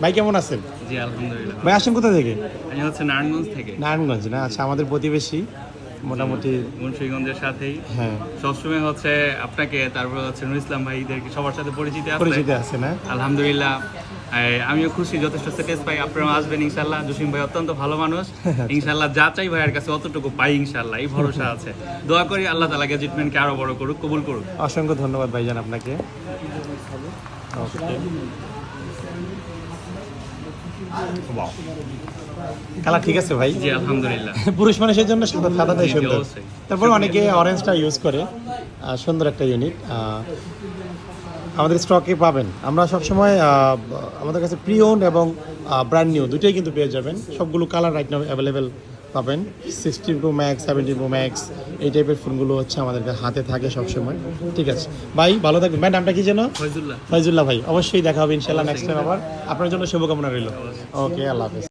ভাই কেমন আছেন? জি আলহামদুলিল্লাহ। ভাই আসেন কোথা থেকে? আমি হচ্ছে নারায়ণগঞ্জ থেকে। নারায়ণগঞ্জ না? আচ্ছা, আমাদের প্রতিবেশী মোটামুটি। মুন্সিগঞ্জের সাথেই হ্যাঁ, সবসময় হচ্ছে আপনাকে, তারপর হচ্ছে নুর ইসলাম ভাইদেরকে সবার সাথে পরিচিত আছে। পরিচিত আছে না? আলহামদুলিল্লাহ। আমিও খুশি, যথেষ্ট স্যাটিস পাই। আপনারাও আসবেন ইনশাল্লাহ। জসিম ভাই অত্যন্ত ভালো মানুষ, ইনশাল্লাহ যা চাই ভাইয়ের কাছে অতটুকু পাই ইনশাল্লাহ, এই ভরসা আছে। দোয়া করি আল্লাহ তাআলা গেজিটমেন্টকে আরো বড় করুক, কবুল করুক। অসংখ্য ধন্যবাদ ভাইজান আপনাকে। কালার ঠিক আছে ভাই? জি আলহামদুলিল্লাহ। পুরুষ মানুষের জন্য সাদাটাই জি, সুন্দর। অবশ্যই। তারপর অনেকে অরেঞ্জটা ইউজ করে। সুন্দর একটা ইউনিট আমাদের স্টকে পাবেন। আমরা সবসময় আমাদের কাছে প্রি ওন্ড এবং ব্র্যান্ড নিউ দুটোই কিন্তু পেয়ে যাবেন। সবগুলো কালার রাইট নাও অ্যাভেলেবেল পাবেন। 16 Pro Max, 17 Pro Max এই টাইপের ফোনগুলো হচ্ছে আমাদের হাতে থাকে সবসময়। ঠিক আছে ভাই, ভালো থাকবেন। ভাই নামটা কি যেন? ফয়জুল্লাহ। ফয়জুল্লাহ ভাই। অবশ্যই দেখা হবে ইনশাল্লাহ নেক্সট টাইম আবার। আপনার জন্য শুভকামনা রইল। ওকে, আল্লাহ হাফেজ।